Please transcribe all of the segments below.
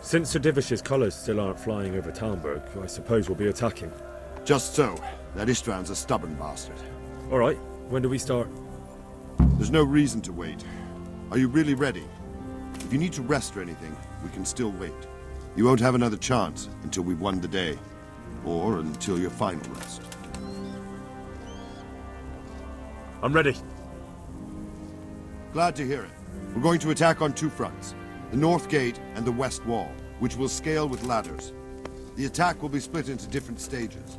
Since Sir Divish's colours still aren't flying over Talmberg, I suppose we'll be attacking. Just so. That Ishtvan's a stubborn bastard. Alright, when do we start? There's no reason to wait. Are you really ready? If you need to rest or anything, we can still wait. You won't have another chance until we've won the day. Or until your final rest. I'm ready. Glad to hear it. We're going to attack on two fronts. The North Gate and the West Wall, which will scale with ladders. The attack will be split into different stages.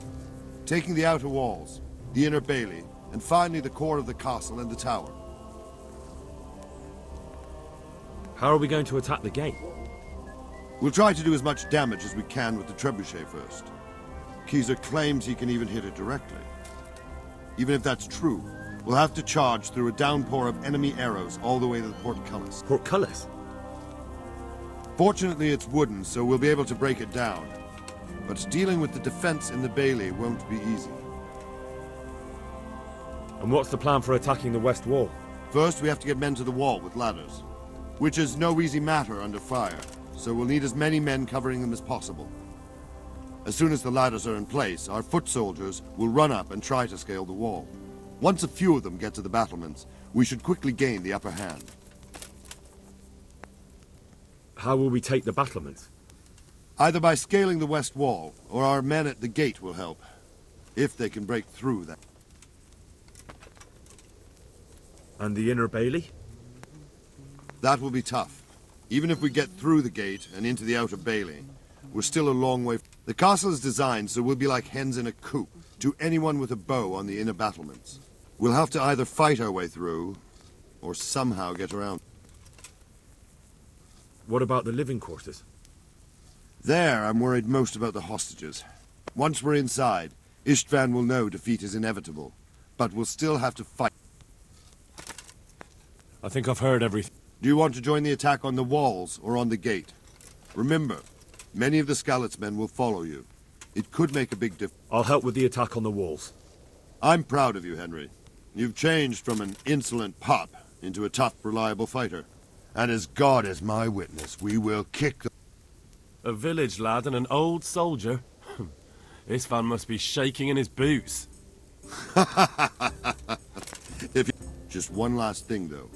Taking the outer walls, the inner bailey, and finally the core of the castle and the tower. How are we going to attack the gate? We'll try to do as much damage as we can with the trebuchet first. Kaiser claims he can even hit it directly. Even if that's true, we'll have to charge through a downpour of enemy arrows all the way to the portcullis. Portcullis? Fortunately, it's wooden, so we'll be able to break it down. But dealing with the defense in the bailey won't be easy. And what's the plan for attacking the West Wall? First, we have to get men to the wall with ladders, which is no easy matter under fire, so we'll need as many men covering them as possible. As soon as the ladders are in place, our foot soldiers will run up and try to scale the wall. Once a few of them get to the battlements, we should quickly gain the upper hand. How will we take the battlements? Either by scaling the west wall, or our men at the gate will help, if they can break through that. And the inner bailey? That will be tough. Even if we get through the gate and into the outer bailey, we're still a long way. The castle is designed so we'll be like hens in a coop to anyone with a bow on the inner battlements. We'll have to either fight our way through, or somehow get around. What about the living quarters? There, I'm worried most about the hostages. Once we're inside, Ishtvan will know defeat is inevitable, but we'll still have to fight. I think I've heard everything. Do you want to join the attack on the walls or on the gate? Remember, many of the Skalitz men will follow you. It could make a big difference. I'll help with the attack on the walls. I'm proud of you, Henry. You've changed from an insolent pup into a tough, reliable fighter. And as God is my witness, we will kick the... A village lad and an old soldier? This fan must be shaking in his boots. Just one last thing, though.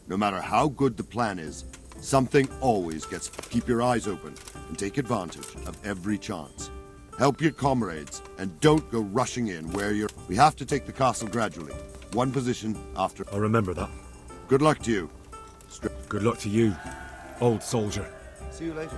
No matter how good the plan is, something always gets... Keep your eyes open and take advantage of every chance. Help your comrades, and don't go rushing in where you're... We have to take the castle gradually, one position after... I'll remember that. Good luck to you. Good luck to you, old soldier. See you later.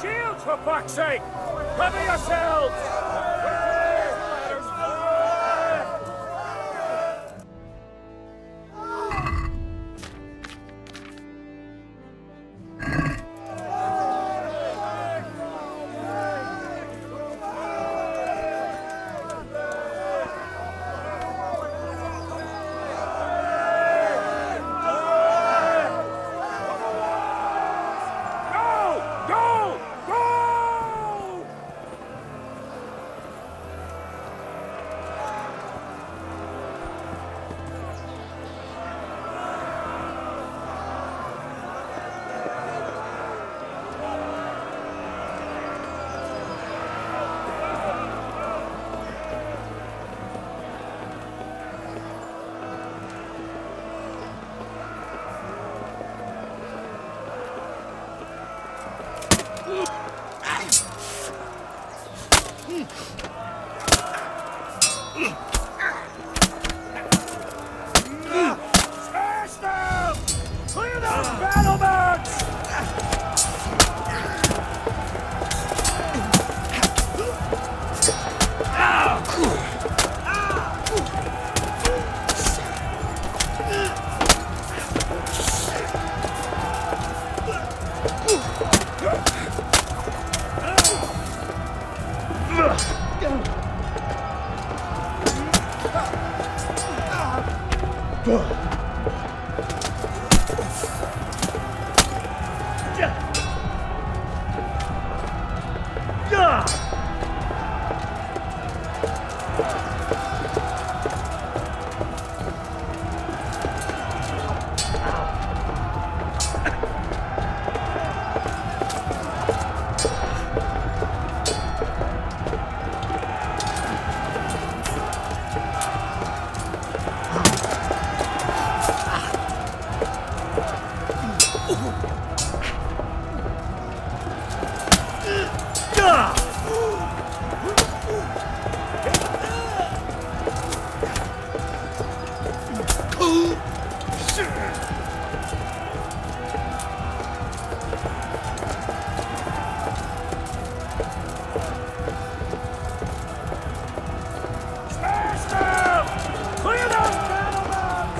Shields, for fuck's sake! Cover yourselves! Smash them! Clear those battlements! Smash them! Clear those battlements!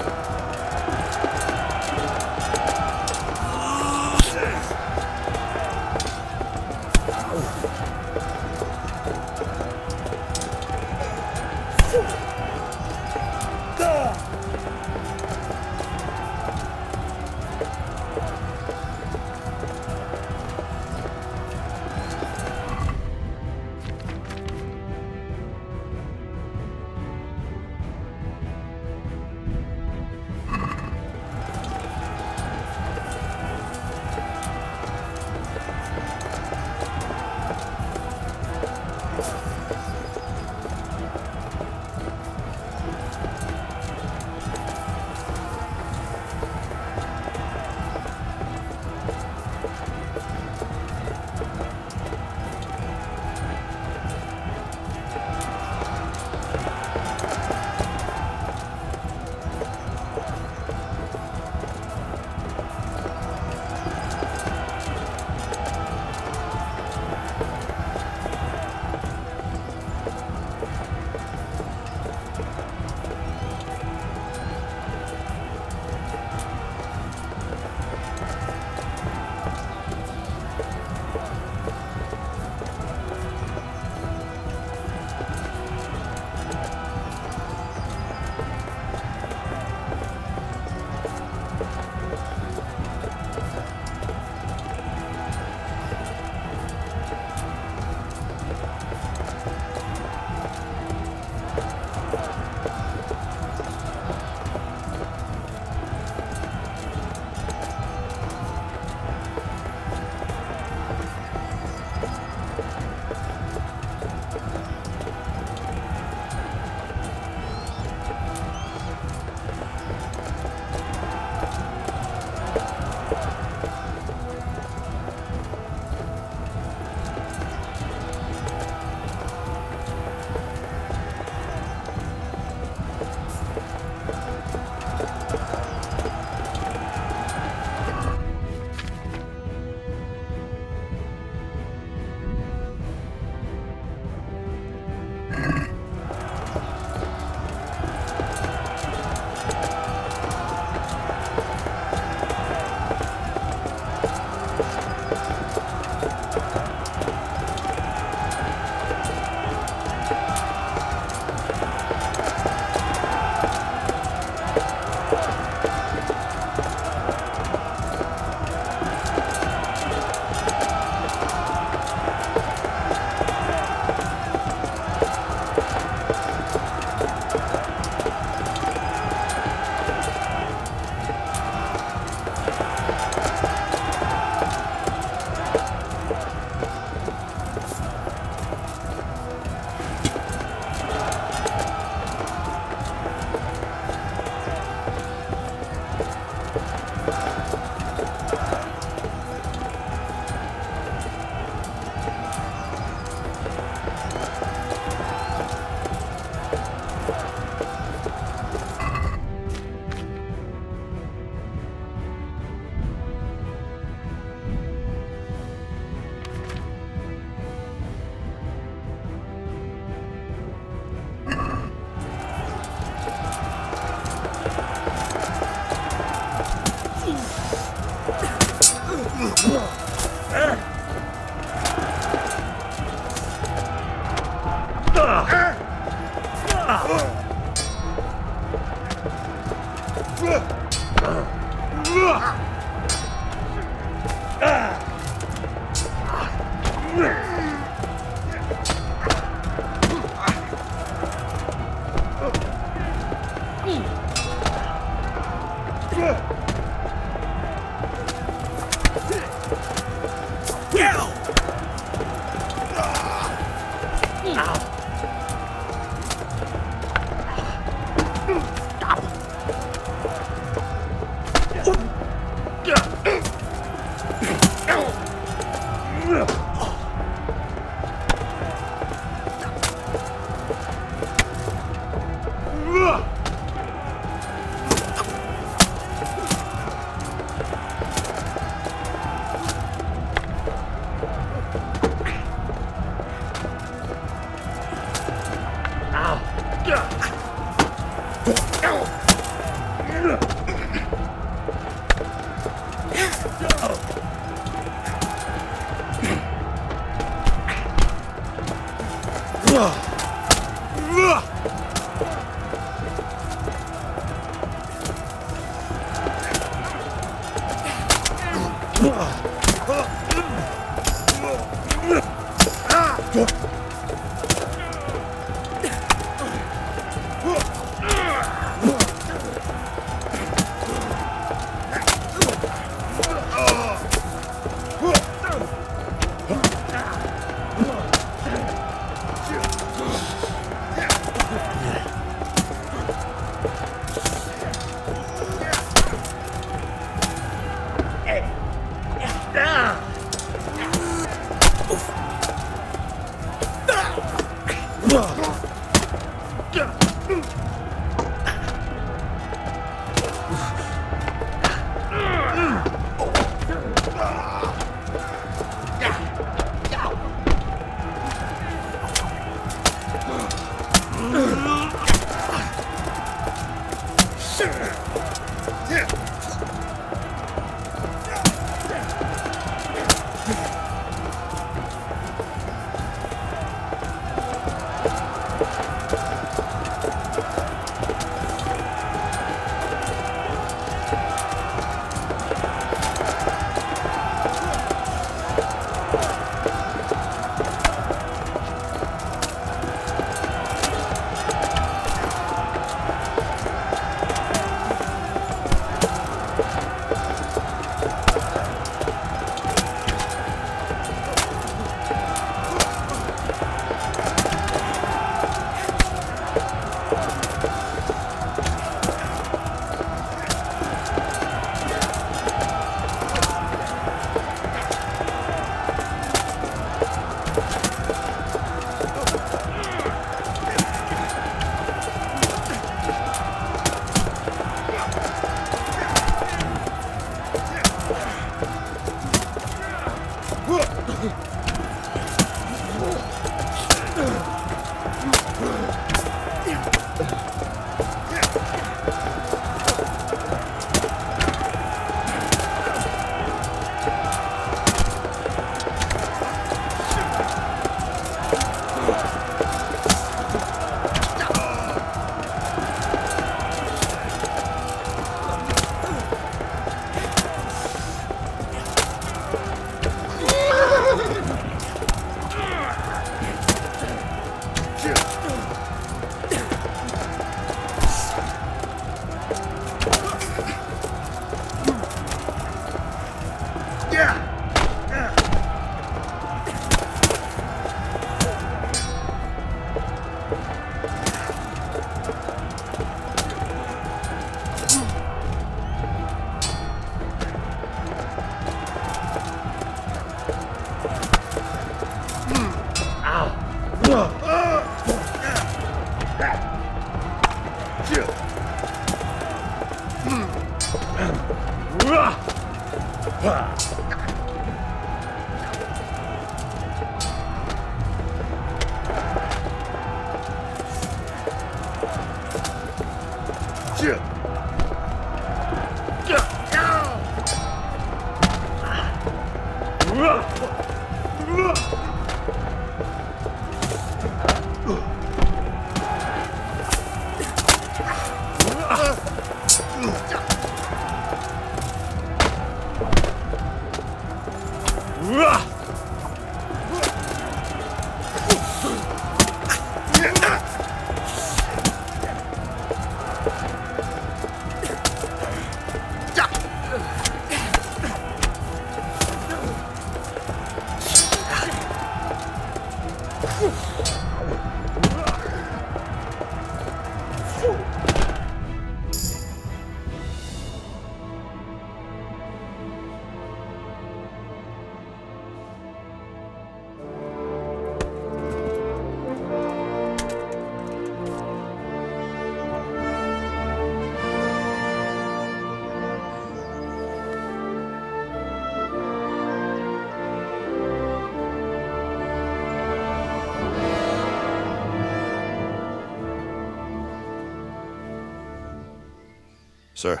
Sir,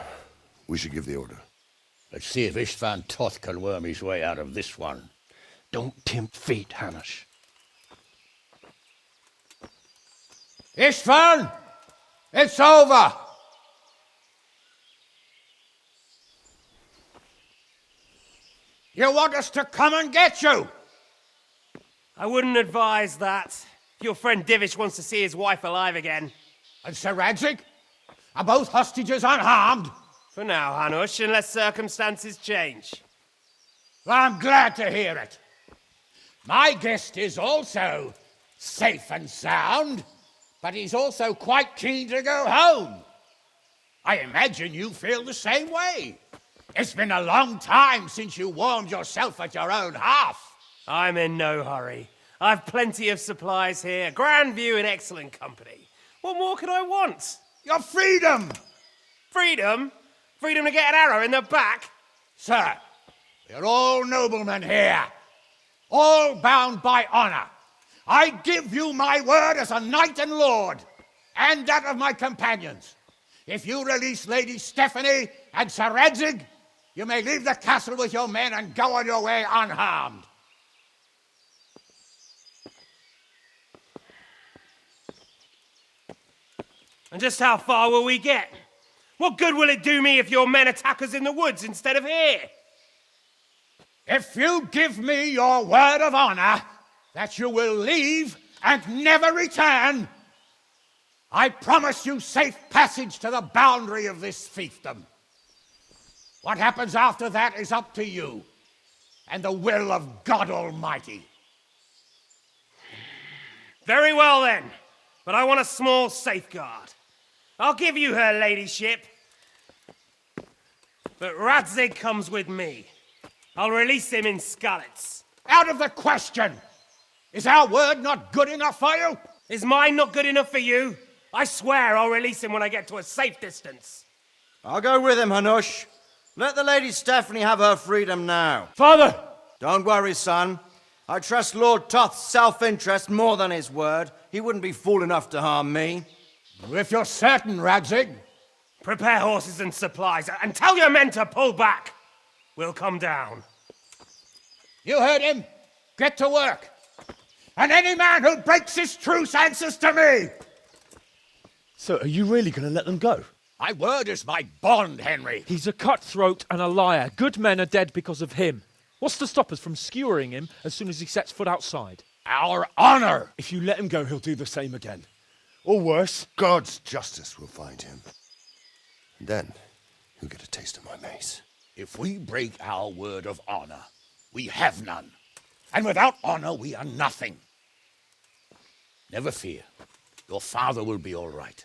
we should give the order. Let's see if Istvan Toth can worm his way out of this one. Don't tempt fate, Hamish. Istvan! It's over! You want us to come and get you? I wouldn't advise that. Your friend Divish wants to see his wife alive again. And Sir Radzig? Are both hostages unharmed? For now, Hanush, unless circumstances change. Well, I'm glad to hear it. My guest is also safe and sound, but he's also quite keen to go home. I imagine you feel the same way. It's been a long time since you warmed yourself at your own hearth. I'm in no hurry. I've plenty of supplies here, grand view and excellent company. What more could I want? Your freedom! Freedom? Freedom to get an arrow in the back? Sir, we're all noblemen here, all bound by honor. I give you my word as a knight and lord, and that of my companions. If you release Lady Stephanie and Sir Radzig, you may leave the castle with your men and go on your way unharmed. And just how far will we get? What good will it do me if your men attack us in the woods instead of here? If you give me your word of honor that you will leave and never return, I promise you safe passage to the boundary of this fiefdom. What happens after that is up to you and the will of God Almighty. Very well then, but I want a small safeguard. I'll give you her ladyship, but Radzig comes with me. I'll release him in Skalitz. Out of the question! Is our word not good enough for you? Is mine not good enough for you? I swear I'll release him when I get to a safe distance. I'll go with him, Hanush. Let the Lady Stephanie have her freedom now. Father! Don't worry, son. I trust Lord Toth's self-interest more than his word. He wouldn't be fool enough to harm me. If you're certain, Radzig. Prepare horses and supplies, and tell your men to pull back. We'll come down. You heard him. Get to work. And any man who breaks this truce answers to me. So, are you really going to let them go? My word is my bond, Henry. He's a cutthroat and a liar. Good men are dead because of him. What's to stop us from skewering him as soon as he sets foot outside? Our honor. If you let him go, he'll do the same again. Or worse. God's justice will find him. And then he'll get a taste of my mace. If we break our word of honor, we have none. And without honor, we are nothing. Never fear. Your father will be all right.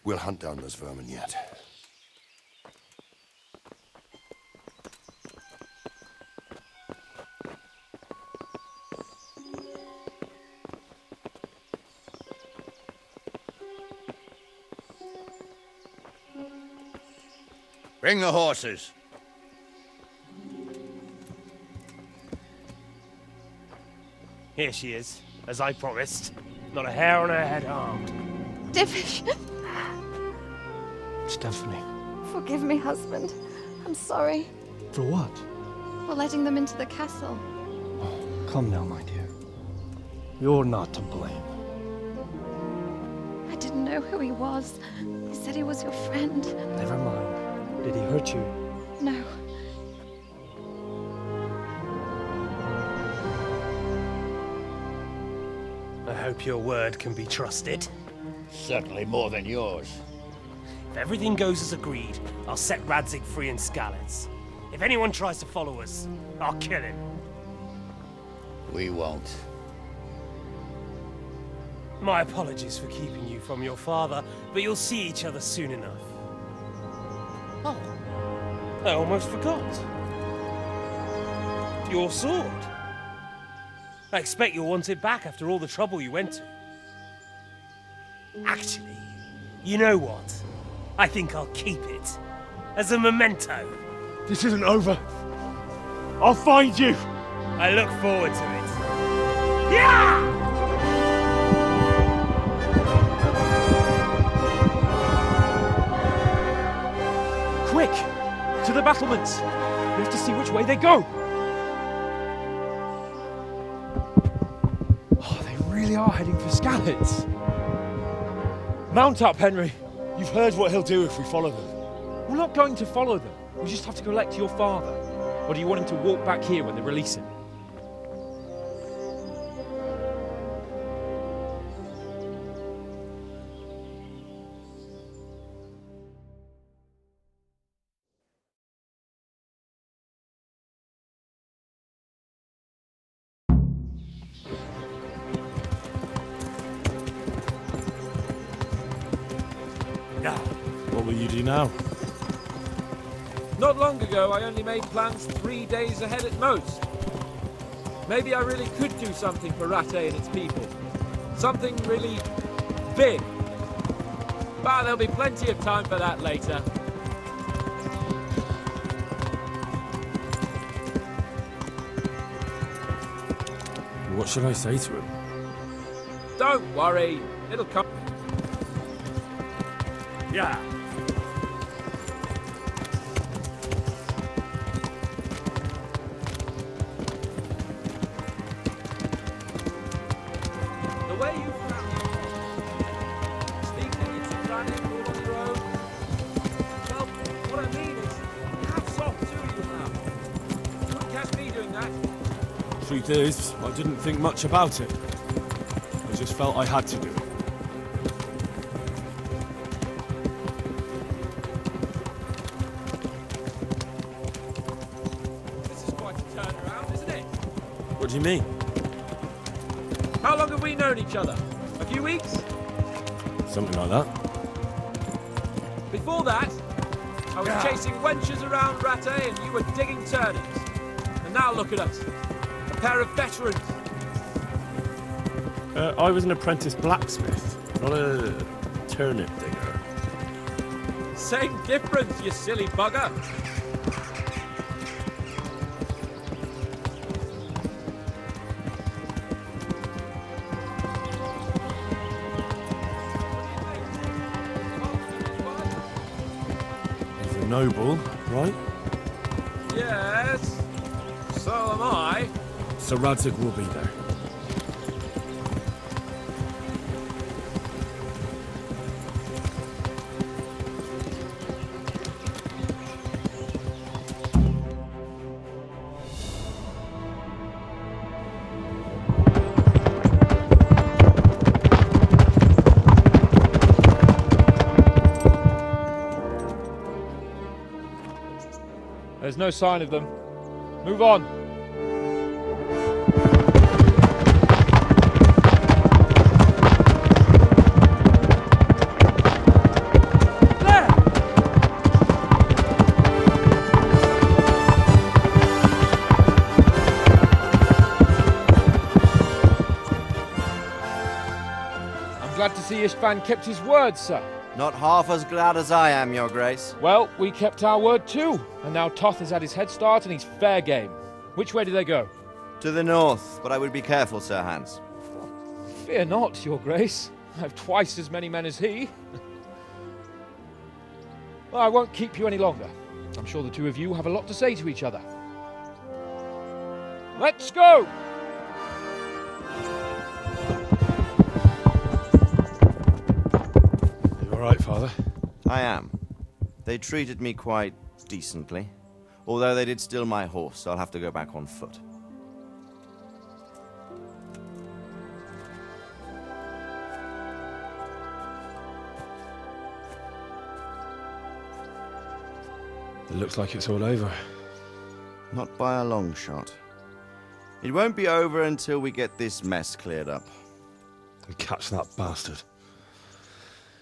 We'll hunt down those vermin yet. Bring the horses. Here she is, as I promised. Not a hair on her head harmed. Divish, Stephanie. forgive me, husband. I'm sorry For what? for letting them into the castle. Come now, my dear. You're not to blame. I didn't know who he was. He said he was your friend. Never mind. Did he hurt you? No. I hope your word can be trusted. Certainly more than yours. If everything goes as agreed, I'll set Radzig free in Skalitz. If anyone tries to follow us, I'll kill him. We won't. My apologies for keeping you from your father, but you'll see each other soon enough. Oh, I almost forgot. Your sword. I expect you'll want it back after all the trouble you went to. Actually, you know what? I think I'll keep it. As a memento. This isn't over. I'll find you. I look forward to it. Yeah! the battlements. We have to see which way they go. Oh, they really are heading for Skalitz. Mount up, Henry. You've heard what he'll do if we follow them. We're not going to follow them. We just have to collect your father. Or do you want him to walk back here when they release him? What will you do now? Not long ago, I only made plans 3 days ahead at most. Maybe I really could do something for Rattay and its people. Something really big. But there'll be plenty of time for that later. What should I say to him? Don't worry, it'll come. Yeah. The way you found speaking into planning all on your own. Well, what I mean is, hats off to you now. You wouldn't catch me doing that. Truth is, I didn't think much about it. I just felt I had to do it. This is quite a turnaround, isn't it? What do you mean? How long have we known each other? A few weeks? Something like that. Before that, I was chasing wenches around Rattay and you were digging turnips. And now look at us. A pair of veterans. I was an apprentice blacksmith, not a turnip digger. Same difference, you silly bugger. He's a noble, right? Yes, so am I. So Radzig will be there. There's no sign of them. Move on. There! I'm glad to see Ishvan kept his word, sir. Not half as glad as I am, Your Grace. Well, we kept our word too. And now Toth has had his head start and he's fair game. Which way do they go? To the north, but I would be careful, Sir Hans. Fear not, Your Grace. I have twice as many men as he. Well, I won't keep you any longer. I'm sure the two of you have a lot to say to each other. Let's go! You all right, Father? I am. They treated me quite decently. Although they did steal my horse, so I'll have to go back on foot. It looks like it's all over. Not by a long shot. It won't be over until we get this mess cleared up. And catch that bastard.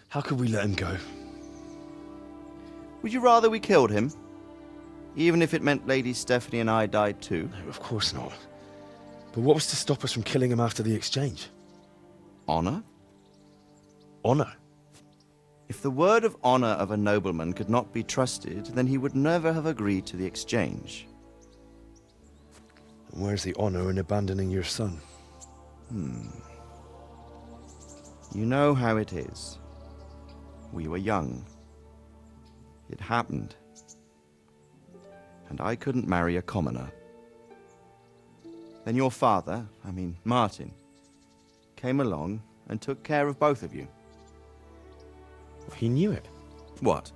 How could we let him go? Would you rather we killed him? Even if it meant Lady Stephanie and I died too? No, of course not. But what was to stop us from killing him after the exchange? Honor? Honor? If the word of honor of a nobleman could not be trusted, then he would never have agreed to the exchange. And where's the honor in abandoning your son? You know how it is. We were young. It happened. and I couldn't marry a commoner. Then your father, Martin, came along and took care of both of you. He knew it. What?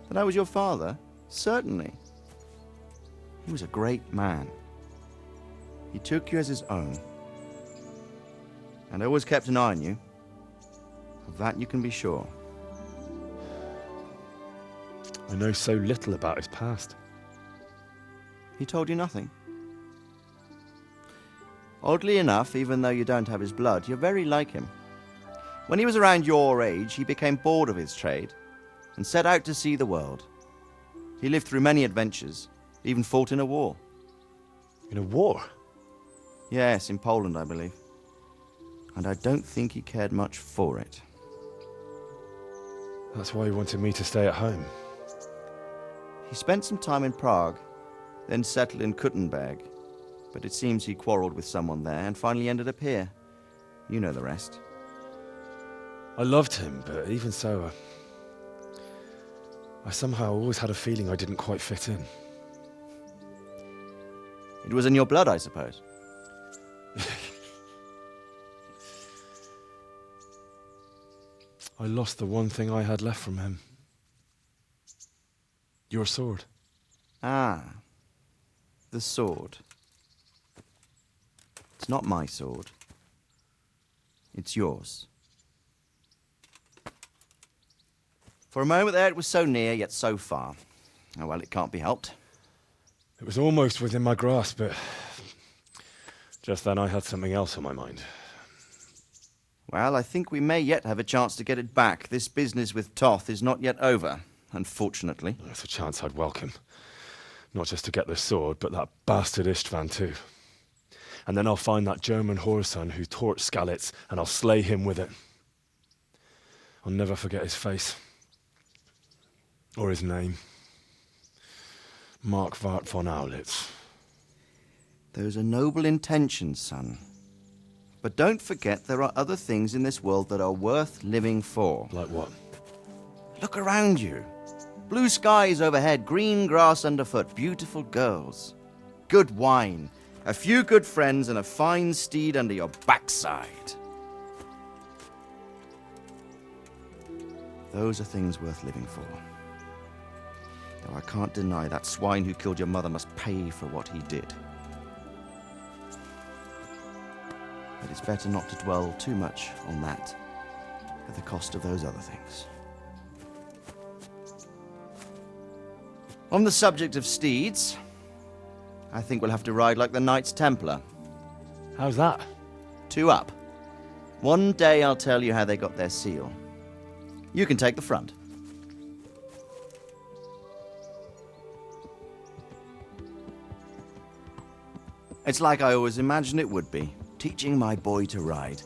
That I was your father? Certainly. He was a great man. He took you as his own. And always kept an eye on you. Of that you can be sure. I know so little about his past. He told you nothing? Oddly enough, even though you don't have his blood, you're very like him. When he was around your age, he became bored of his trade and set out to see the world. He lived through many adventures, even fought in a war. In a war? Yes, in Poland, I believe. And I don't think he cared much for it. That's why he wanted me to stay at home. He spent some time in Prague, then settled in Kuttenberg. But it seems he quarreled with someone there and finally ended up here. You know the rest. I loved him, but even so, I somehow always had a feeling I didn't quite fit in. It was in your blood, I suppose. I lost the one thing I had left from him. Your sword. Ah, the sword. It's not my sword. It's yours. For a moment there, it was so near, yet so far. Oh, well, it can't be helped. It was almost within my grasp, but just then I had something else on my mind. Well, I think we may yet have a chance to get it back. This business with Toth is not yet over, unfortunately. That's a chance I'd welcome. Not just to get the sword, but that bastard Istvan too. And then I'll find that German whoreson who torched Skalitz, and I'll slay him with it. I'll never forget his face. Or his name. Mark Vart von Aulitz. Those are noble intentions, son. But don't forget there are other things in this world that are worth living for. Like what? Look around you. Blue skies overhead, green grass underfoot, beautiful girls. Good wine, a few good friends, and a fine steed under your backside. Those are things worth living for. Though I can't deny that swine who killed your mother must pay for what he did. But it's better not to dwell too much on that at the cost of those other things. On the subject of steeds, I think we'll have to ride like the Knights Templar. How's that? 2 up. One day I'll tell you how they got their seal. You can take the front. It's like I always imagined it would be, teaching my boy to ride.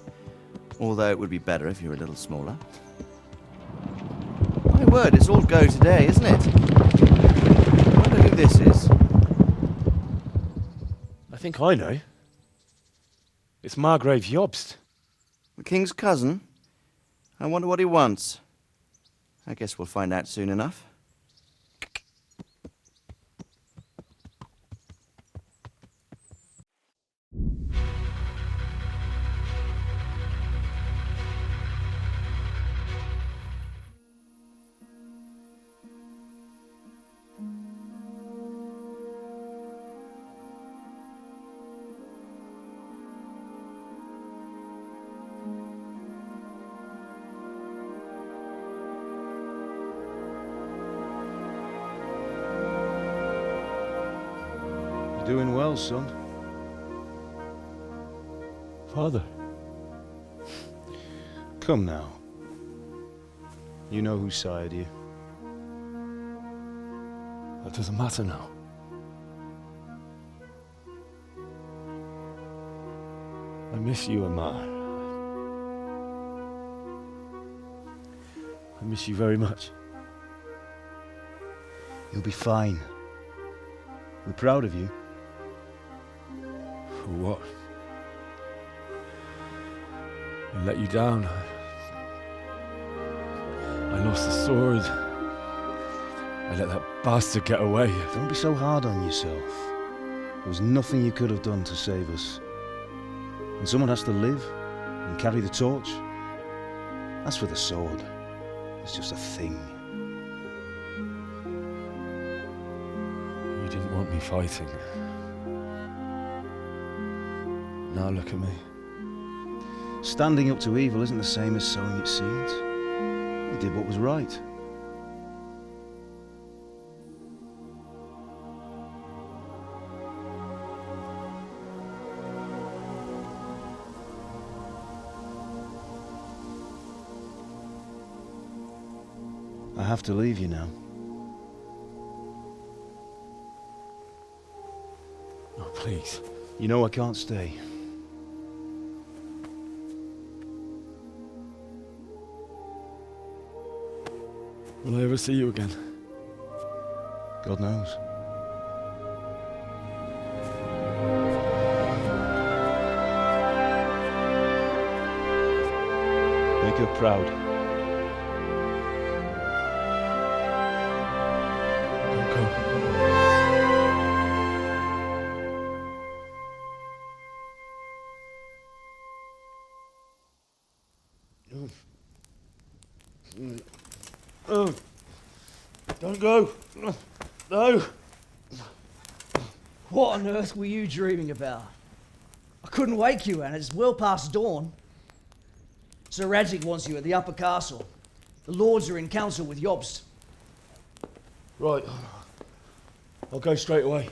Although it would be better if you were a little smaller. My word, it's all go today, isn't it? I wonder who this is. I think I know. It's Margrave Jobst. The king's cousin? I wonder what he wants. I guess we'll find out soon enough. Doing well, son. Father. Come now. You know who sired you. That doesn't matter now. I miss you, Amar. I miss you very much. You'll be fine. We're proud of you. For what? I let you down. I lost the sword. I let that bastard get away. Don't be so hard on yourself. There was nothing you could have done to save us. And someone has to live and carry the torch. As for the sword, it's just a thing. You didn't want me fighting. Now look at me. Standing up to evil isn't the same as sowing its seeds. You did what was right. I have to leave you now. Oh, please. You know I can't stay. Will I ever see you again? God knows. Make her proud. Don't go. Oh, don't go. No. What on earth were you dreaming about? I couldn't wake you, and it's well past dawn. Sir Radzig wants you at the upper castle. The lords are in council with Jobst. Right. I'll go straight away.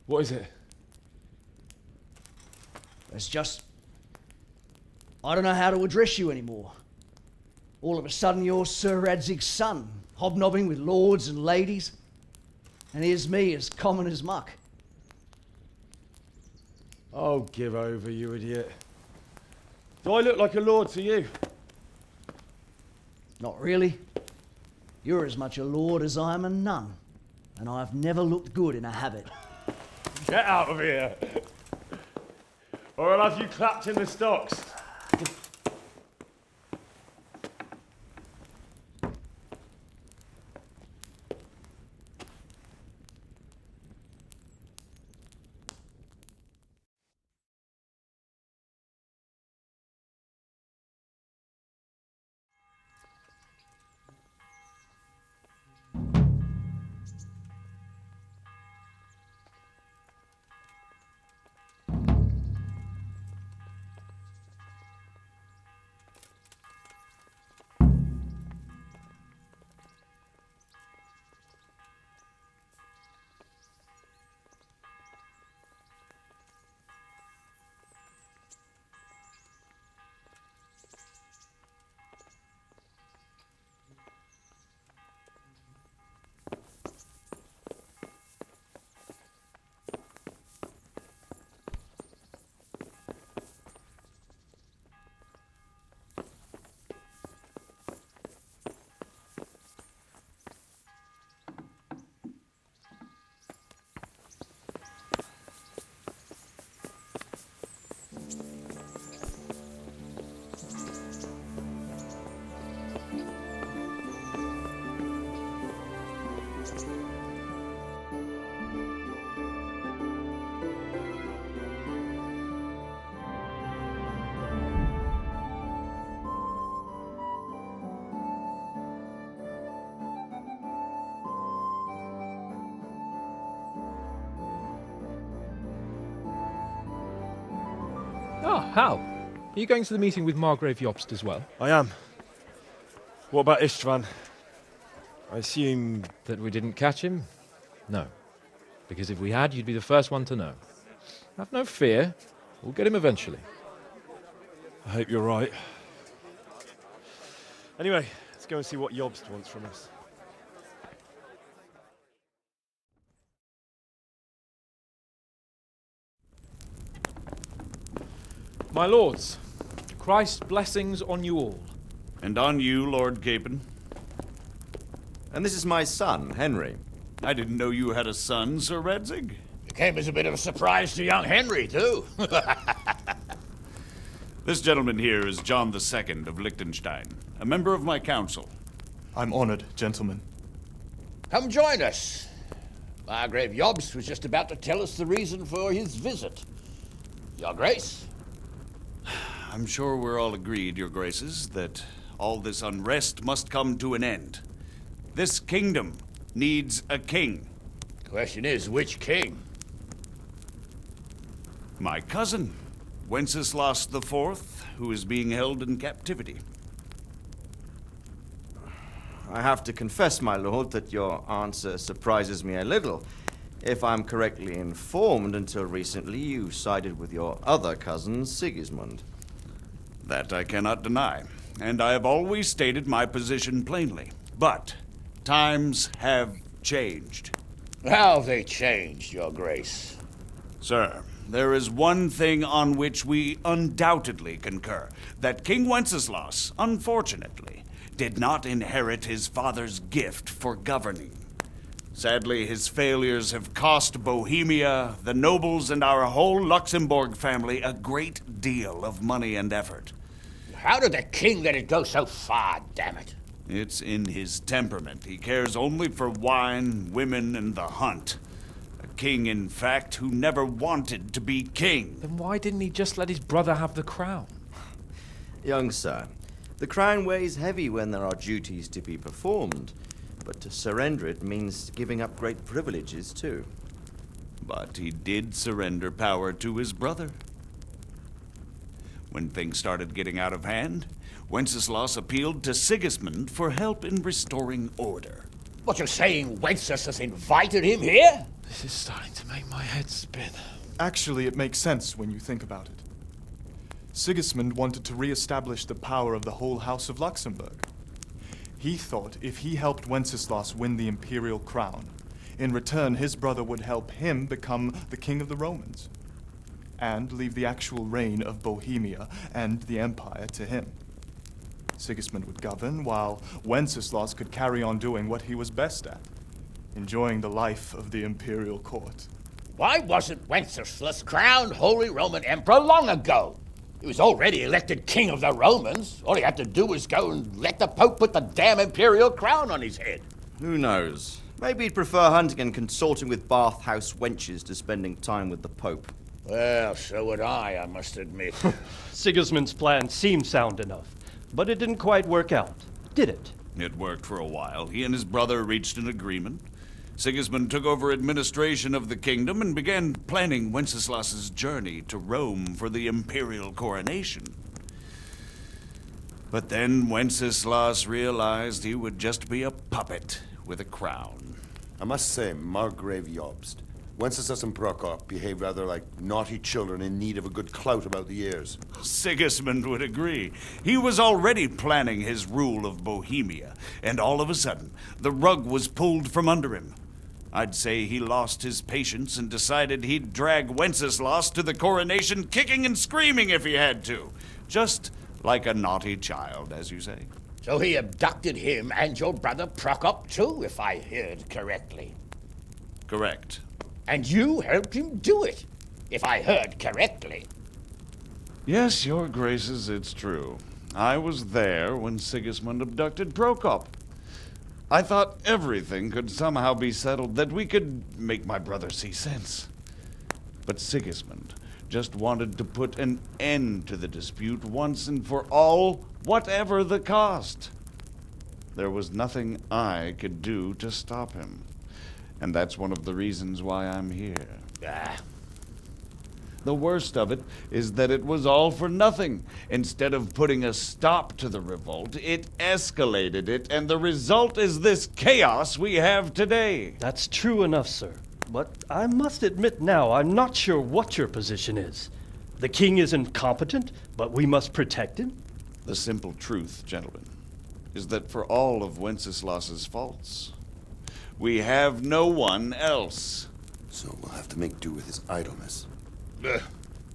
What is it? It's just... I don't know how to address you anymore. All of a sudden you're Sir Radzig's son, hobnobbing with lords and ladies. And here's me, as common as muck. Oh, give over, you idiot. Do I look like a lord to you? Not really. You're as much a lord as I am a nun. And I've never looked good in a habit. Get out of here! Or I'll have you clapped in the stocks. Ah, Hal. Are you going to the meeting with Margrave Jobst as well? I am. What about Istvan? I assume... That we didn't catch him? No. Because if we had, you'd be the first one to know. Have no fear. We'll get him eventually. I hope you're right. Anyway, let's go and see what Jobst wants from us. My lords, Christ's blessings on you all. And on you, Lord Gapen. And this is my son, Henry. I didn't know you had a son, Sir Radzig. It came as a bit of a surprise to young Henry, too. This gentleman here is John II of Liechtenstein, a member of my council. I'm honored, gentlemen. Come join us. Margrave Jobst was just about to tell us the reason for his visit. Your Grace? I'm sure we're all agreed, Your Graces, that all this unrest must come to an end. This kingdom needs a king. Question is, which king? My cousin, Wenceslas IV, who is being held in captivity. I have to confess, my lord, that your answer surprises me a little. If I'm correctly informed, until recently you sided with your other cousin, Sigismund. That I cannot deny, and I have always stated my position plainly. But times have changed. How have they changed, Your Grace? Sir, there is one thing on which we undoubtedly concur, that King Wenceslas, unfortunately, did not inherit his father's gift for governing. Sadly, his failures have cost Bohemia, the nobles, and our whole Luxembourg family a great deal of money and effort. How did the king let it go so far, damn it? It's in his temperament. He cares only for wine, women, and the hunt. A king, in fact, who never wanted to be king. Then why didn't he just let his brother have the crown? Young sir, the crown weighs heavy when there are duties to be performed, but to surrender it means giving up great privileges too. But he did surrender power to his brother. When things started getting out of hand, Wenceslas appealed to Sigismund for help in restoring order. What, you're saying Wenceslas has invited him here? This is starting to make my head spin. Actually, it makes sense when you think about it. Sigismund wanted to re-establish the power of the whole House of Luxembourg. He thought if he helped Wenceslas win the imperial crown, in return his brother would help him become the king of the Romans, and leave the actual reign of Bohemia and the empire to him. Sigismund would govern, while Wenceslas could carry on doing what he was best at, enjoying the life of the imperial court. Why wasn't Wenceslas crowned Holy Roman Emperor long ago? He was already elected king of the Romans. All he had to do was go and let the Pope put the damn imperial crown on his head. Who knows? Maybe he'd prefer hunting and consorting with bathhouse wenches to spending time with the Pope. Well, so would I must admit. Sigismund's plan seemed sound enough, but it didn't quite work out, did it? It worked for a while. He and his brother reached an agreement. Sigismund took over administration of the kingdom and began planning Wenceslas's journey to Rome for the imperial coronation. But then Wenceslas realized he would just be a puppet with a crown. I must say, Margrave Jobst, Wenceslas and Prokop behave rather like naughty children in need of a good clout about the ears. Sigismund would agree. He was already planning his rule of Bohemia, and all of a sudden, the rug was pulled from under him. I'd say he lost his patience and decided he'd drag Wenceslas to the coronation kicking and screaming if he had to. Just like a naughty child, as you say. So he abducted him and your brother Prokop too, if I heard correctly. Correct. And you helped him do it, if I heard correctly. Yes, Your Graces, it's true. I was there when Sigismund abducted Prokop. I thought everything could somehow be settled, that we could make my brother see sense. But Sigismund just wanted to put an end to the dispute once and for all, whatever the cost. There was nothing I could do to stop him. And that's one of the reasons why I'm here. The worst of it is that it was all for nothing. Instead of putting a stop to the revolt, it escalated it, and the result is this chaos we have today. That's true enough, sir. But I must admit now, I'm not sure what your position is. The king is incompetent, but we must protect him? The simple truth, gentlemen, is that for all of Wenceslas's faults, we have no one else. So we'll have to make do with his idleness.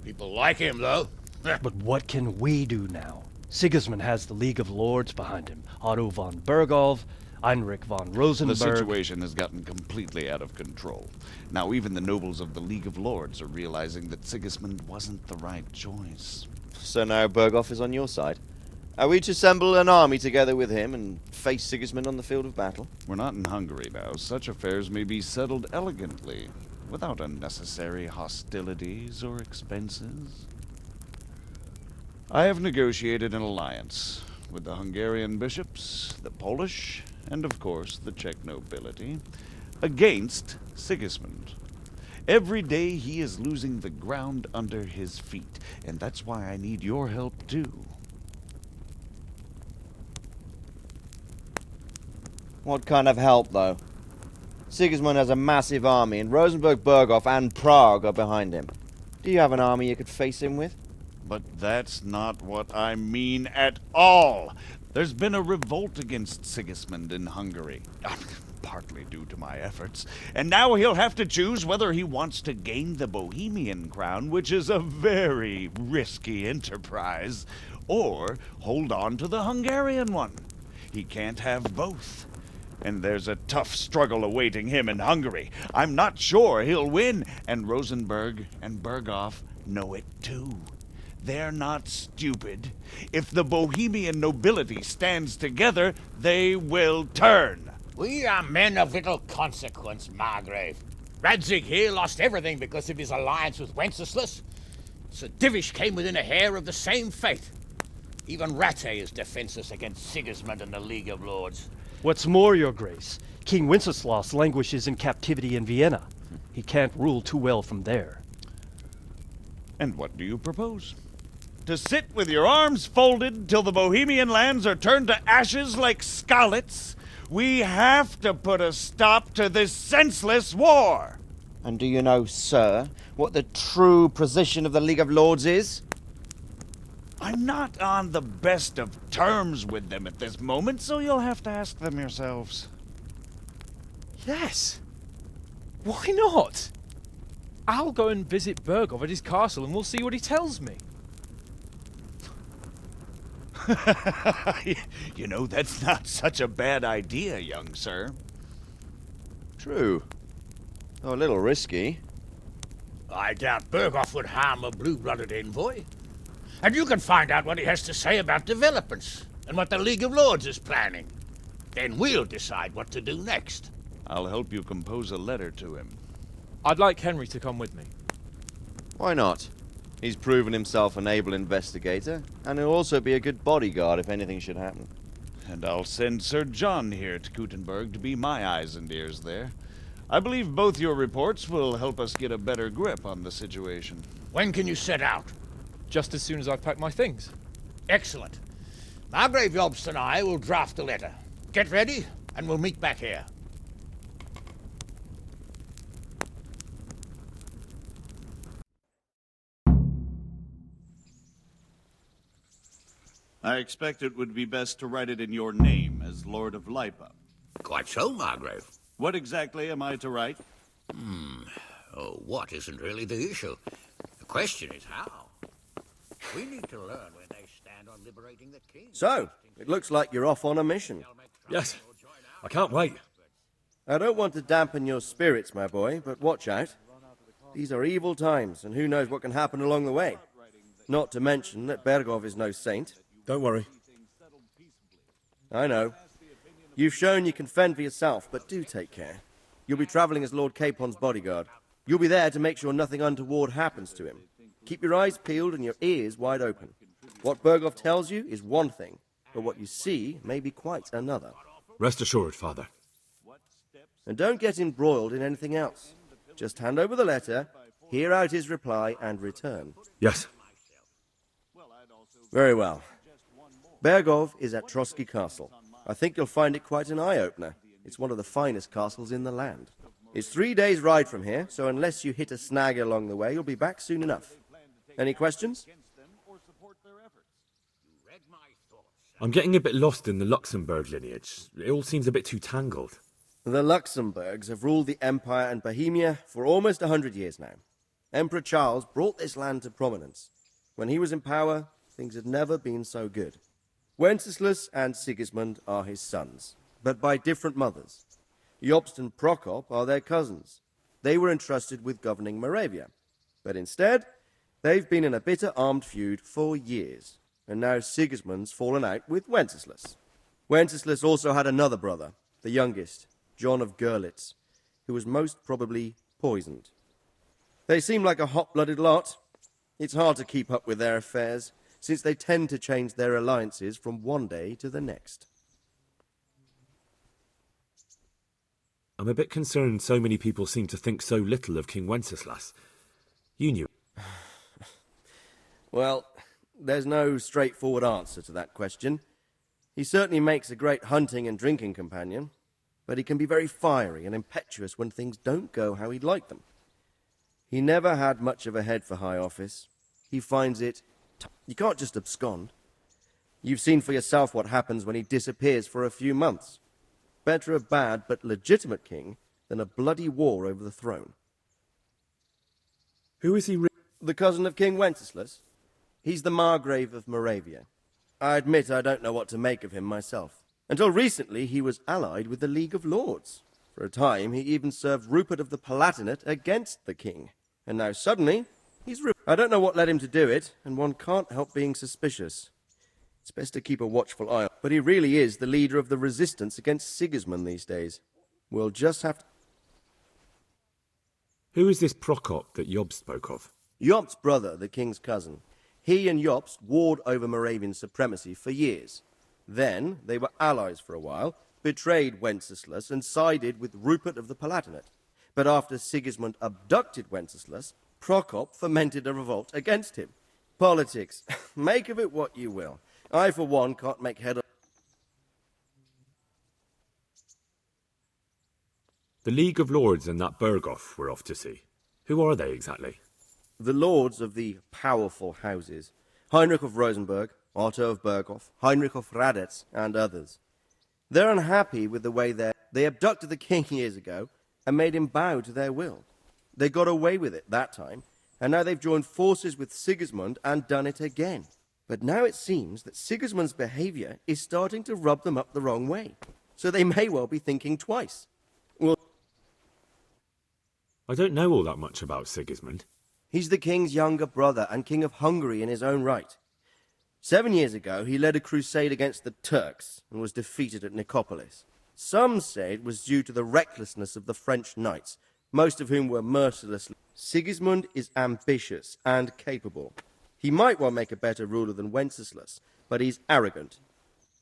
People like him, though. But what can we do now? Sigismund has the League of Lords behind him. Otto von Bergolf, Heinrich von Rosenberg. The situation has gotten completely out of control. Now even the nobles of the League of Lords are realizing that Sigismund wasn't the right choice. So now Berghoff is on your side. Are we to assemble an army together with him and face Sigismund on the field of battle? We're not in Hungary now. Such affairs may be settled elegantly, without unnecessary hostilities or expenses. I have negotiated an alliance with the Hungarian bishops, the Polish, and of course the Czech nobility, against Sigismund. Every day he is losing the ground under his feet, and that's why I need your help too. What kind of help, though? Sigismund has a massive army, and Rosenberg, Berghoff, and Prague are behind him. Do you have an army you could face him with? But that's not what I mean at all. There's been a revolt against Sigismund in Hungary, partly due to my efforts, and now he'll have to choose whether he wants to gain the Bohemian crown, which is a very risky enterprise, or hold on to the Hungarian one. He can't have both. And there's a tough struggle awaiting him in Hungary. I'm not sure he'll win, and Rosenberg and Berghoff know it too. They're not stupid. If the Bohemian nobility stands together, they will turn. We are men of little consequence, Margrave. Radzig here lost everything because of his alliance with Wenceslas. Sir Divish came within a hair of the same fate. Even Rattay is defenseless against Sigismund and the League of Lords. What's more, Your Grace, King Wenceslas languishes in captivity in Vienna. He can't rule too well from there. And what do you propose? To sit with your arms folded till the Bohemian lands are turned to ashes like Skalitz? We have to put a stop to this senseless war! And do you know, sir, what the true position of the League of Lords is? I'm not on the best of terms with them at this moment, so you'll have to ask them yourselves. Yes. Why not? I'll go and visit Berghoff at his castle and we'll see what he tells me. You know, that's not such a bad idea, young sir. True. Though a little risky. I doubt Berghoff would harm a blue-blooded envoy. And you can find out what he has to say about developments and what the League of Lords is planning. Then we'll decide what to do next. I'll help you compose a letter to him. I'd like Henry to come with me. Why not? He's proven himself an able investigator, and he'll also be a good bodyguard if anything should happen. And I'll send Sir John here to Kuttenberg to be my eyes and ears there. I believe both your reports will help us get a better grip on the situation. When can you set out? Just as soon as I've packed my things. Excellent. Margrave Jobst and I will draft a letter. Get ready, and we'll meet back here. I expect it would be best to write it in your name as Lord of Lipa. Quite so, Margrave. What exactly am I to write? Oh, what isn't really the issue. The question is how. We need to learn where they stand on liberating the king. So, it looks like you're off on a mission. Yes. I can't wait. I don't want to dampen your spirits, my boy, but watch out. These are evil times, and who knows what can happen along the way. Not to mention that Berghoff is no saint. Don't worry. I know. You've shown you can fend for yourself, but do take care. You'll be traveling as Lord Capon's bodyguard. You'll be there to make sure nothing untoward happens to him. Keep your eyes peeled and your ears wide open. What Berghoff tells you is one thing, but what you see may be quite another. Rest assured, Father. And don't get embroiled in anything else. Just hand over the letter, hear out his reply, and return. Yes. Very well. Berghoff is at Trotsky Castle. I think you'll find it quite an eye-opener. It's one of the finest castles in the land. It's 3 days' ride from here, so unless you hit a snag along the way, you'll be back soon enough. Any questions? I'm getting a bit lost in the Luxembourg lineage. It all seems a bit too tangled. The Luxembourgs have ruled the Empire and Bohemia for almost 100 years now. Emperor Charles brought this land to prominence. When he was in power, things had never been so good. Wenceslas and Sigismund are his sons, but by different mothers. Jobst and Prokop are their cousins. They were entrusted with governing Moravia, but instead, They've been in a bitter armed feud for years, and now Sigismund's fallen out with Wenceslas. Wenceslas also had another brother, the youngest, John of Görlitz, who was most probably poisoned. They seem like a hot-blooded lot. It's hard to keep up with their affairs, since they tend to change their alliances from one day to the next. I'm a bit concerned so many people seem to think so little of King Wenceslas. You knew. Well, there's no straightforward answer to that question. He certainly makes a great hunting and drinking companion, but he can be very fiery and impetuous when things don't go how he'd like them. He never had much of a head for high office. He finds it... You can't just abscond. You've seen for yourself what happens when he disappears for a few months. Better a bad but legitimate king than a bloody war over the throne. Who is he? The cousin of King Wenceslas. He's the Margrave of Moravia. I admit I don't know what to make of him myself. Until recently, he was allied with the League of Lords. For a time, he even served Rupert of the Palatinate against the king. And now suddenly, he's Rupert. I don't know what led him to do it, and one can't help being suspicious. It's best to keep a watchful eye on, but he really is the leader of the resistance against Sigismund these days. We'll just have to... Who is this Prokop that Job spoke of? Jobst's brother, the king's cousin. He and Jobst warred over Moravian supremacy for years. Then, they were allies for a while, betrayed Wenceslas and sided with Rupert of the Palatinate. But after Sigismund abducted Wenceslas, Prokop fomented a revolt against him. Politics. Make of it what you will. I, for one, can't make head of... The League of Lords and that Berghoff we're off to see. Who are they exactly? The lords of the powerful houses. Heinrich of Rosenberg, Otto of Berghoff, Heinrich of Radetz, and others. They're unhappy with the way they abducted the king years ago and made him bow to their will. They got away with it that time, and now they've joined forces with Sigismund and done it again. But now it seems that Sigismund's behavior is starting to rub them up the wrong way, so they may well be thinking twice. Well, I don't know all that much about Sigismund. He's the king's younger brother and king of Hungary in his own right. 7 years ago, he led a crusade against the Turks and was defeated at Nicopolis. Some say it was due to the recklessness of the French knights, most of whom were merciless. Sigismund is ambitious and capable. He might well make a better ruler than Wenceslas, but he's arrogant.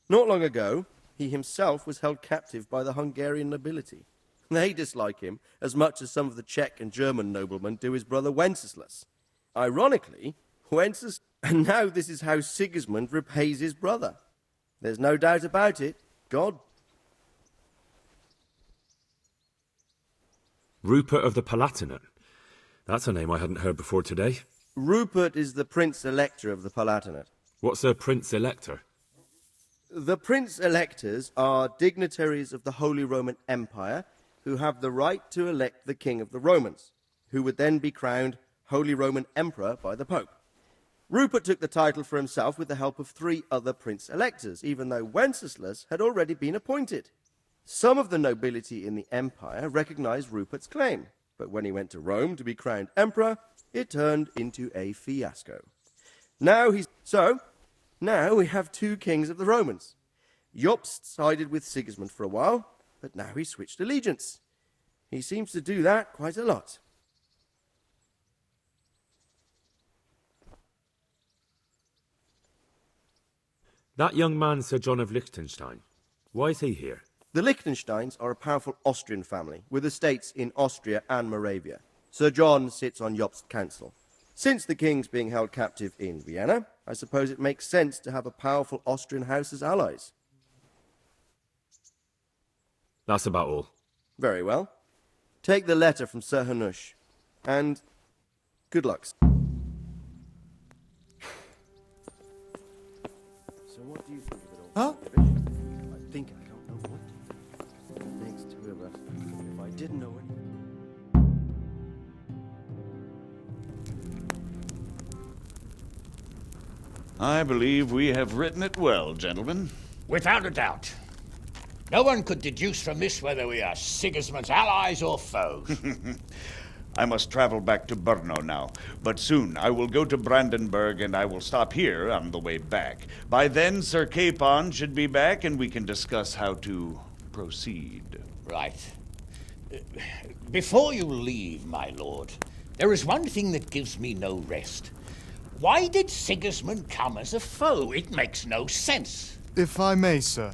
Not long ago, he himself was held captive by the Hungarian nobility. They dislike him as much as some of the Czech and German noblemen do his brother Wenceslas. Ironically, Wenceslas... And now this is how Sigismund repays his brother. There's no doubt about it. God... Rupert of the Palatinate. That's a name I hadn't heard before today. Rupert is the Prince-Elector of the Palatinate. What's a Prince-Elector? The Prince-Electors are dignitaries of the Holy Roman Empire who have the right to elect the King of the Romans, who would then be crowned Holy Roman Emperor by the Pope. Rupert took the title for himself with the help of 3 other Prince-Electors, even though Wenceslas had already been appointed. Some of the nobility in the empire recognized Rupert's claim, but when he went to Rome to be crowned emperor, it turned into a fiasco. Now we have 2 kings of the Romans. Jobst sided with Sigismund for a while, but now he switched allegiance. He seems to do that quite a lot. That young man, Sir John of Liechtenstein. Why is he here? The Liechtensteins are a powerful Austrian family, with estates in Austria and Moravia. Sir John sits on Jobst's council. Since the king's being held captive in Vienna, I suppose it makes sense to have a powerful Austrian house as allies. That's about all. Very well. Take the letter from Sir Hanush, and good luck. So what do you think of it all? Huh? I think I don't know what to do. It makes 2 of us. If I didn't know anything... I believe we have written it well, gentlemen. Without a doubt. No one could deduce from this whether we are Sigismund's allies or foes. I must travel back to Brno now, but soon I will go to Brandenburg and I will stop here on the way back. By then, Sir Capon should be back and we can discuss how to proceed. Right. Before you leave, my lord, there is one thing that gives me no rest. Why did Sigismund come as a foe? It makes no sense. If I may, sir,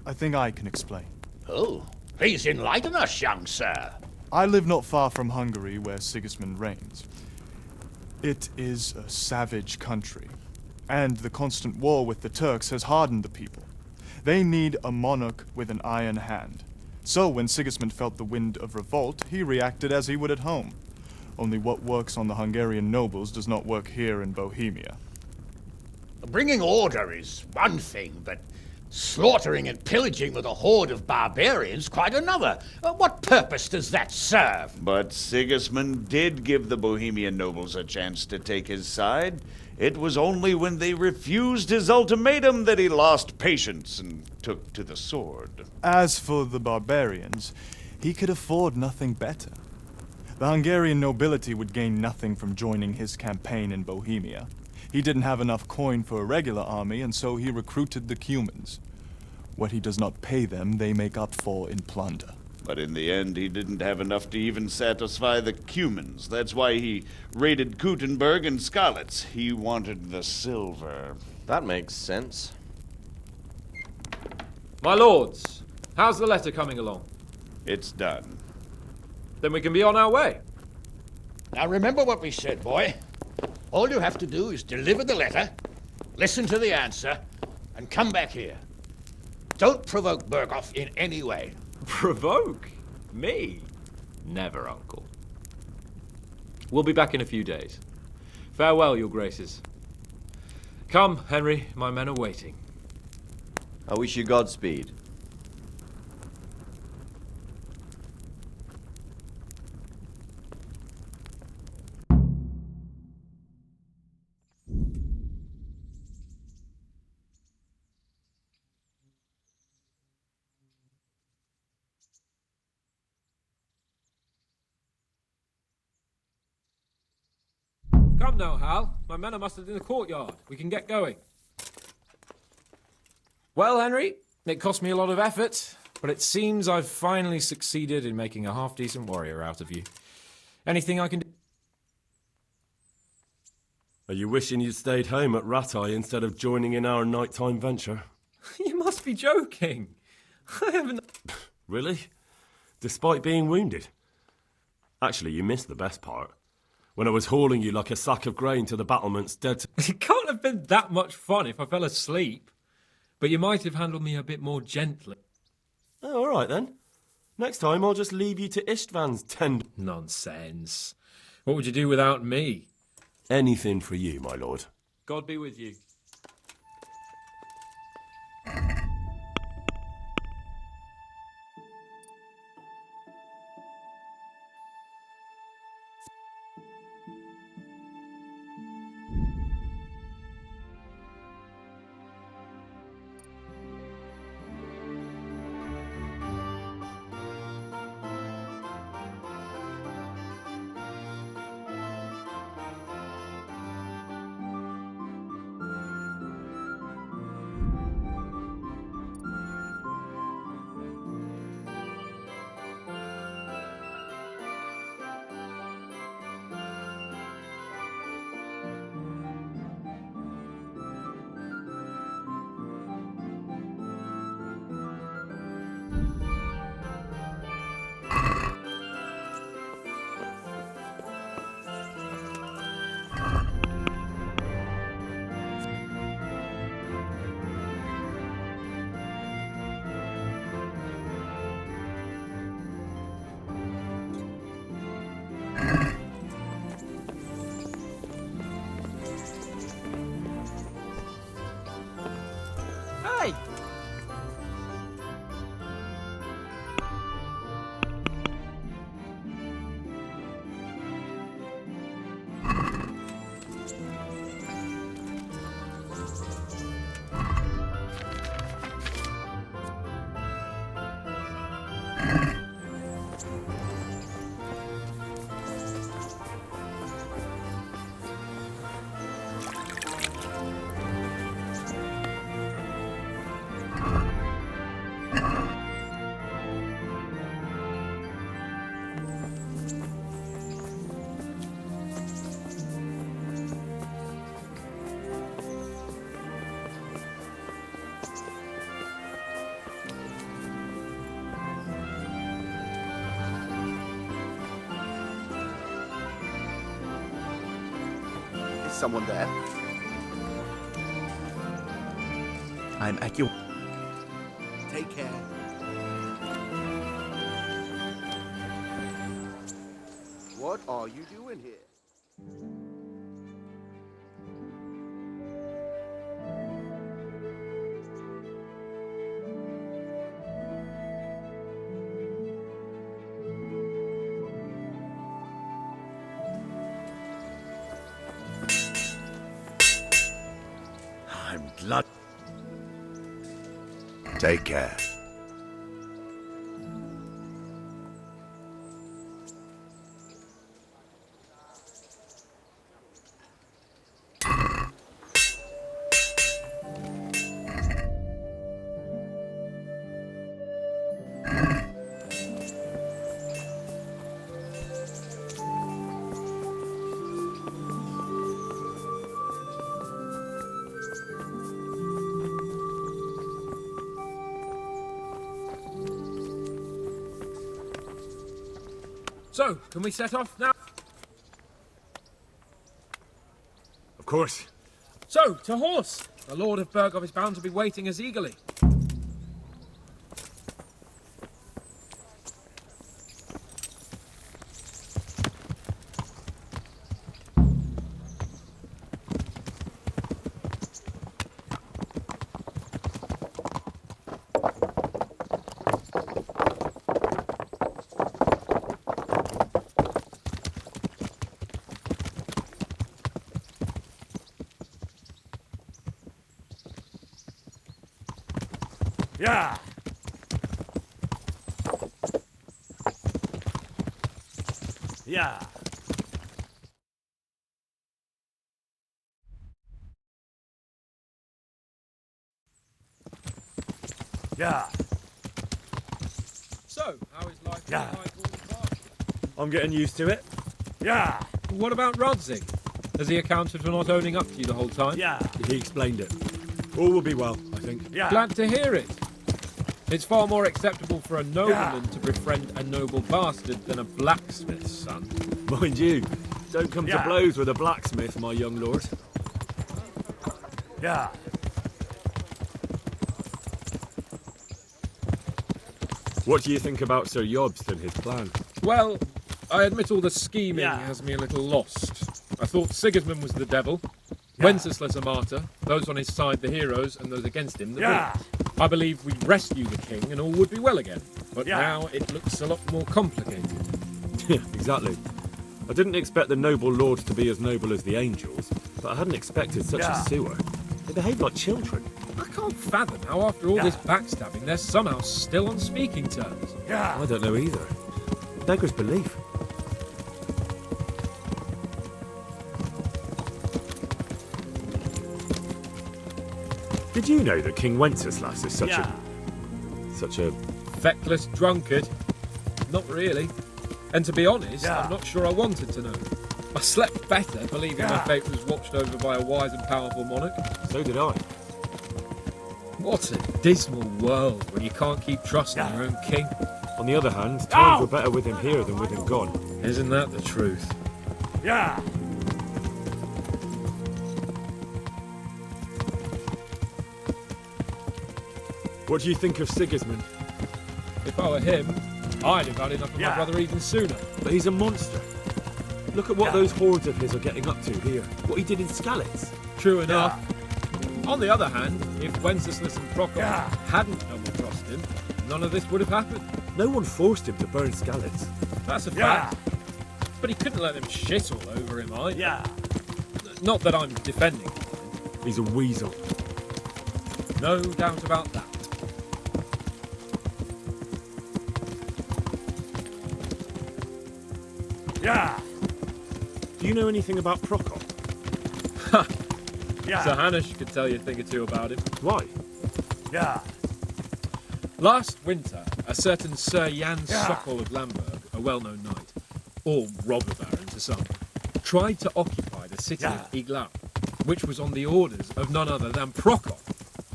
I think I can explain. Oh, please enlighten us, young sir. I live not far from Hungary, where Sigismund reigns. It is a savage country, and the constant war with the Turks has hardened the people. They need a monarch with an iron hand. So when Sigismund felt the wind of revolt, he reacted as he would at home. Only what works on the Hungarian nobles does not work here in Bohemia. Bringing order is one thing, but slaughtering and pillaging with a horde of barbarians quite another. What purpose does that serve? But Sigismund did give the Bohemian nobles a chance to take his side. It was only when they refused his ultimatum that he lost patience and took to the sword. As for the barbarians, he could afford nothing better. The Hungarian nobility would gain nothing from joining his campaign in Bohemia. He didn't have enough coin for a regular army, and so he recruited the Cumans. What he does not pay them, they make up for in plunder. But in the end, he didn't have enough to even satisfy the Cumans. That's why he raided Kuttenberg and Skalitz. He wanted the silver. That makes sense. My lords, how's the letter coming along? It's done. Then we can be on our way. Now remember what we said, boy. All you have to do is deliver the letter, listen to the answer, and come back here. Don't provoke Berghoff in any way. Provoke? Me? Never, Uncle. We'll be back in a few days. Farewell, your graces. Come, Henry, my men are waiting. I wish you Godspeed. Come now, Hal. My men are mustered in the courtyard. We can get going. Well, Henry, it cost me a lot of effort, but it seems I've finally succeeded in making a half-decent warrior out of you. Anything I can do? Are you wishing you'd stayed home at Rattay instead of joining in our nighttime venture? You must be joking. I haven't... Really? Despite being wounded? Actually, you missed the best part. When I was hauling you like a sack of grain to the battlements dead. It can't have been that much fun if I fell asleep. But you might have handled me a bit more gently. Oh, all right then. Next time I'll just leave you to Istvan's tender... Nonsense. What would you do without me? Anything for you, my lord. God be with you. Hey! someone there. I'm at your... Take care. What are you doing here? I'm glad. Take care. So, can we set off now? Of course. So, to horse! The Lord of Burgov is bound to be waiting us eagerly. Yeah. Yeah. Yeah. So, how is life? Yeah. I'm getting used to it. Yeah. What about Rodzig? Has he accounted for not owning up to you the whole time? Yeah. He explained it. All will be well, I think. Yeah. Glad to hear it. It's far more acceptable for a nobleman to befriend a noble bastard than a blacksmith's son. Mind you, don't come to blows with a blacksmith, my young lord. Yeah. What do you think about Sir Jobst and his plan? Well, I admit all the scheming has me a little lost. I thought Sigismund was the devil, Wenceslas a martyr, those on his side the heroes, and those against him the villains. I believe we'd rescue the king and all would be well again. But now it looks a lot more complicated. Yeah, exactly. I didn't expect the noble lords to be as noble as the angels, but I hadn't expected such a sewer. They behave like children. I can't fathom how after all this backstabbing they're somehow still on speaking terms. I don't know either. Beggars belief. Did you know that King Wenceslas is such a feckless drunkard? Not really. And to be honest, I'm not sure I wanted to know. I slept better believing my fate was watched over by a wise and powerful monarch. So did I. What a dismal world when you can't keep trusting your own king. On the other hand, times were better with him here than with him gone. Isn't that the truth? Yeah. What do you think of Sigismund? If I were him, I'd have had enough of my brother even sooner. But he's a monster. Look at what those hordes of his are getting up to here. What he did in Skalitz. True enough. On the other hand, if Wenceslas and Prokop hadn't double-crossed him, none of this would have happened. No one forced him to burn Skalitz. That's a fact. But he couldn't let them shit all over him either. Not that I'm defending him. He's a weasel. No doubt about that. Yeah. Do you know anything about Prokop? Ha! Sir Hanush could tell you a thing or two about him. Why? Yeah. Last winter, a certain Sir Jan Sokol of Lamberg, a well-known knight, or robber baron to some, tried to occupy the city of Iglau, which was on the orders of none other than Prokop.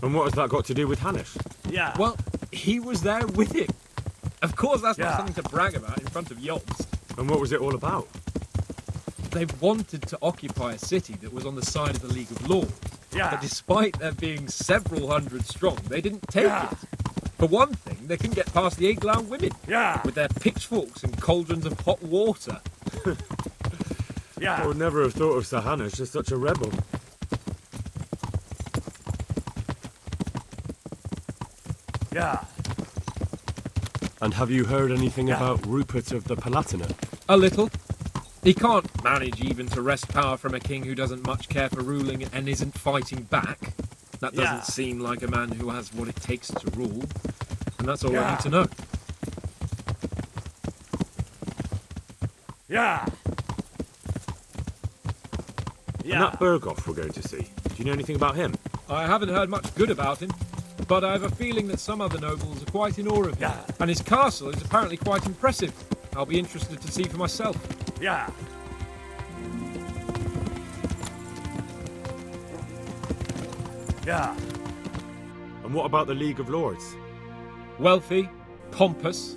And what has that got to do with Hanush? Yeah. Well, he was there with him. Of course, that's not something to brag about in front of Jobst. And what was it all about? They've wanted to occupy a city that was on the side of the League of Lords. Yeah. But despite there being several hundred strong, they didn't take Yeah. it. For one thing, they couldn't get past the Eglau women. Yeah. With their pitchforks and cauldrons of hot water. Yeah. I would never have thought of Sahana as just such a rebel. Yeah. And have you heard anything Yeah. about Rupert of the Palatinate? A little. He can't manage even to wrest power from a king who doesn't much care for ruling and isn't fighting back. That doesn't Yeah. seem like a man who has what it takes to rule. And that's all I Yeah. need to know. Yeah. And that Berghoff we're going to see, do you know anything about him? I haven't heard much good about him, but I have a feeling that some other nobles are quite in awe of him. Yeah. And his castle is apparently quite impressive. I'll be interested to see for myself. Yeah. Yeah. And what about the League of Lords? Wealthy, pompous.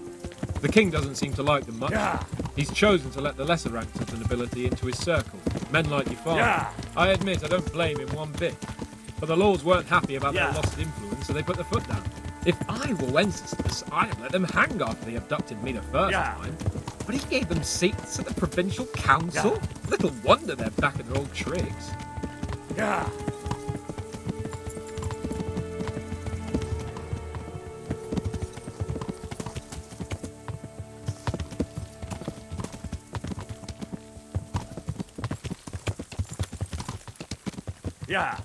The king doesn't seem to like them much. Yeah. He's chosen to let the lesser ranks of the nobility into his circle. Men like your father. Yeah. I admit I don't blame him one bit. But the lords weren't happy about Yeah. their lost influence, so they put their foot down. If I were Wenceslas, I'd let them hang after they abducted me the first Yeah. time. But he gave them seats at the provincial council? Little wonder they're back at their old tricks. Yeah. Yeah.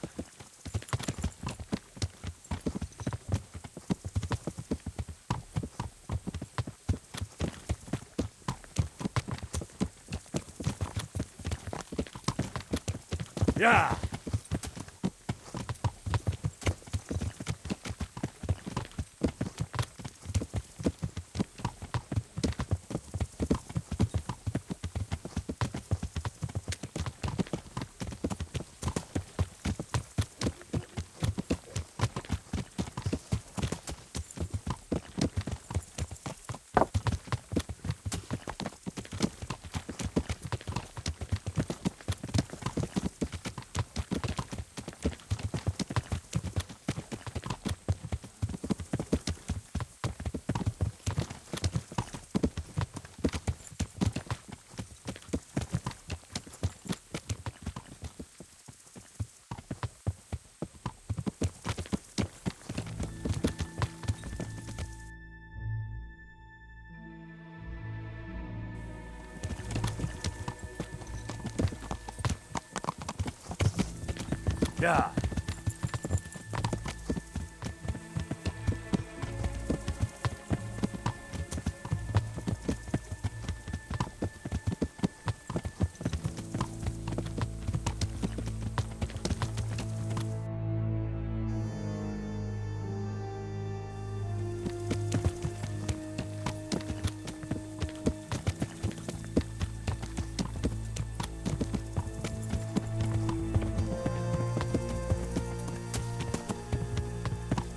Yeah.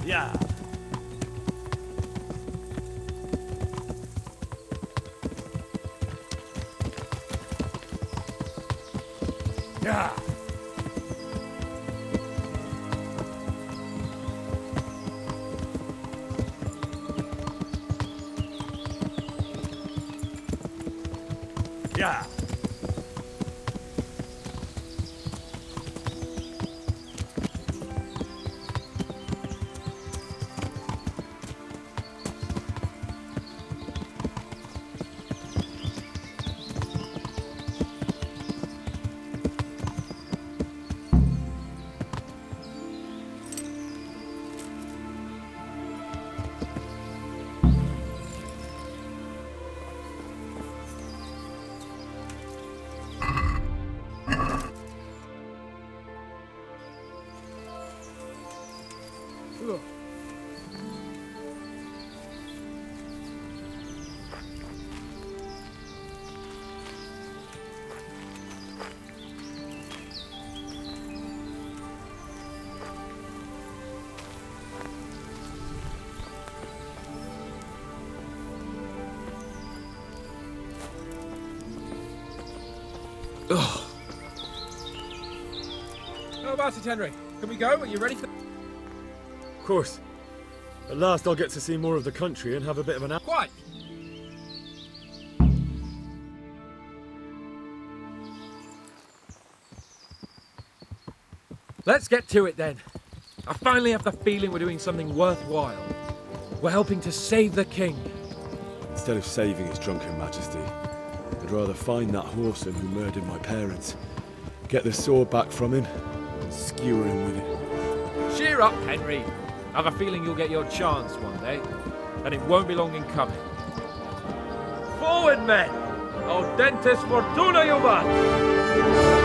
Yeah. Yeah. Yeah. Yeah. How about it, Henry? Can we go? Are you ready for... Of course. At last I'll get to see more of the country and have a bit of an out. Quite. Let's get to it then. I finally have the feeling we're doing something worthwhile. We're helping to save the king. Instead of saving his drunken majesty, I'd rather find that whoreson who murdered my parents, get the sword back from him, and skewer him with it. Cheer up, Henry. I have a feeling you'll get your chance one day, and it won't be long in coming. Forward, men! Audentes fortuna juvat!